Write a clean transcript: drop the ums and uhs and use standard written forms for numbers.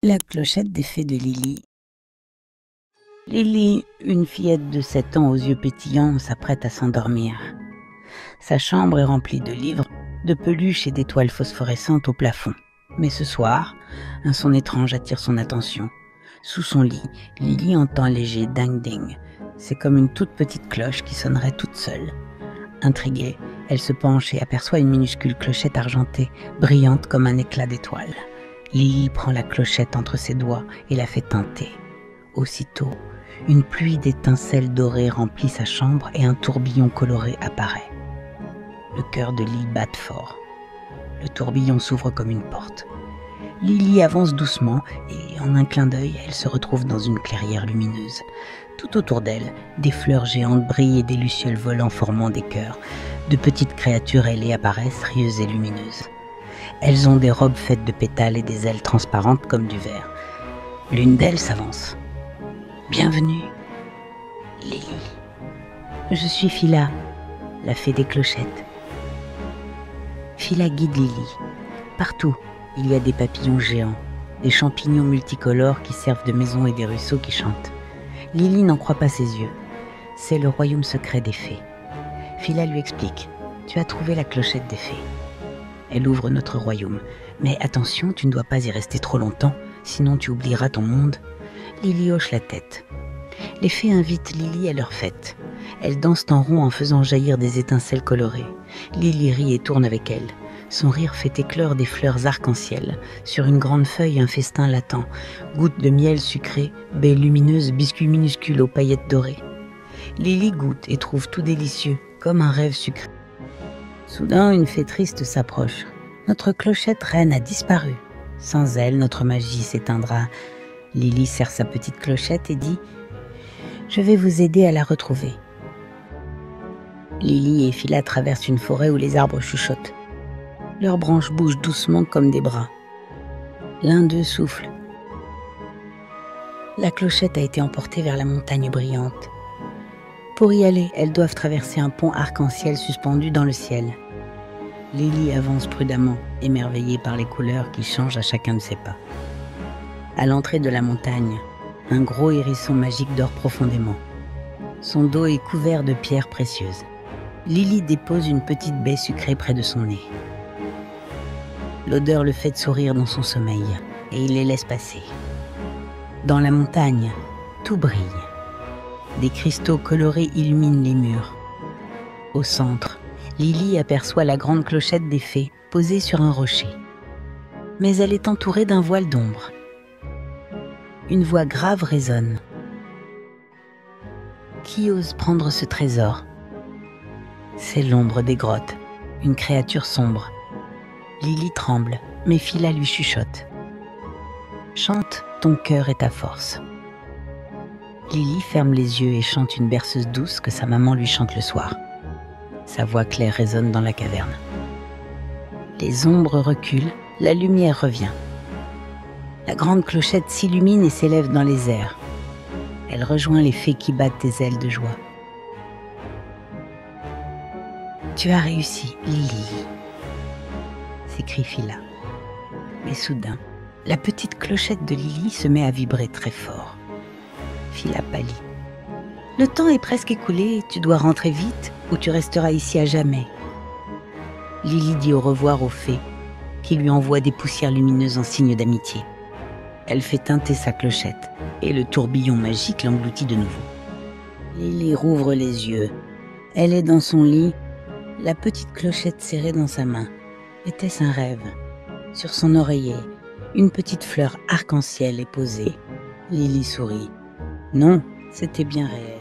La clochette des fées de Lily. Lily, une fillette de 7 ans aux yeux pétillants, s'apprête à s'endormir. Sa chambre est remplie de livres, de peluches et d'étoiles phosphorescentes au plafond. Mais ce soir, un son étrange attire son attention. Sous son lit, Lily entend un léger ding-ding. C'est comme une toute petite cloche qui sonnerait toute seule. Intriguée, elle se penche et aperçoit une minuscule clochette argentée, brillante comme un éclat d'étoile. Lily prend la clochette entre ses doigts et la fait tinter. Aussitôt, une pluie d'étincelles dorées remplit sa chambre et un tourbillon coloré apparaît. Le cœur de Lily bat fort. Le tourbillon s'ouvre comme une porte. Lily avance doucement et, en un clin d'œil, elle se retrouve dans une clairière lumineuse. Tout autour d'elle, des fleurs géantes brillent et des lucioles volent formant des cœurs. De petites créatures ailées apparaissent, rieuses et lumineuses. Elles ont des robes faites de pétales et des ailes transparentes comme du verre. L'une d'elles s'avance. « Bienvenue, Lily. Je suis Phila, la fée des clochettes. » Phila guide Lily. Partout, il y a des papillons géants, des champignons multicolores qui servent de maison et des ruisseaux qui chantent. Lily n'en croit pas ses yeux. C'est le royaume secret des fées. Phila lui explique. « Tu as trouvé la clochette des fées. » Elle ouvre notre royaume. Mais attention, tu ne dois pas y rester trop longtemps, sinon tu oublieras ton monde. Lily hoche la tête. Les fées invitent Lily à leur fête. Elles dansent en rond en faisant jaillir des étincelles colorées. Lily rit et tourne avec elles. Son rire fait éclore des fleurs arc-en-ciel. Sur une grande feuille, un festin l'attend. Gouttes de miel sucré, baies lumineuses, biscuits minuscules aux paillettes dorées. Lily goûte et trouve tout délicieux, comme un rêve sucré. Soudain, une fée triste s'approche. Notre clochette reine a disparu. Sans elle, notre magie s'éteindra. Lily serre sa petite clochette et dit « Je vais vous aider à la retrouver. » Lily et Phila traversent une forêt où les arbres chuchotent. Leurs branches bougent doucement comme des bras. L'un d'eux souffle. La clochette a été emportée vers la montagne brillante. Pour y aller, elles doivent traverser un pont arc-en-ciel suspendu dans le ciel. Lily avance prudemment, émerveillée par les couleurs qui changent à chacun de ses pas. À l'entrée de la montagne, un gros hérisson magique dort profondément. Son dos est couvert de pierres précieuses. Lily dépose une petite baie sucrée près de son nez. L'odeur le fait sourire dans son sommeil, et il les laisse passer. Dans la montagne, tout brille. Des cristaux colorés illuminent les murs. Au centre, Lily aperçoit la grande clochette des fées posée sur un rocher. Mais elle est entourée d'un voile d'ombre. Une voix grave résonne. Qui ose prendre ce trésor? C'est l'ombre des grottes, une créature sombre. Lily tremble, mais Phila lui chuchote. Chante, ton cœur est ta force. Lily ferme les yeux et chante une berceuse douce que sa maman lui chante le soir. Sa voix claire résonne dans la caverne. Les ombres reculent, la lumière revient. La grande clochette s'illumine et s'élève dans les airs. Elle rejoint les fées qui battent des ailes de joie. « Tu as réussi, Lily !» s'écrie Phila. Mais soudain, la petite clochette de Lily se met à vibrer très fort. Phila pâlit. « Le temps est presque écoulé, tu dois rentrer vite ou tu resteras ici à jamais. » Lily dit au revoir aux fées, qui lui envoient des poussières lumineuses en signe d'amitié. Elle fait tinter sa clochette et le tourbillon magique l'engloutit de nouveau. Lily rouvre les yeux. Elle est dans son lit, la petite clochette serrée dans sa main. Était-ce un rêve? Sur son oreiller, une petite fleur arc-en-ciel est posée. Lily sourit. Non, c'était bien réel.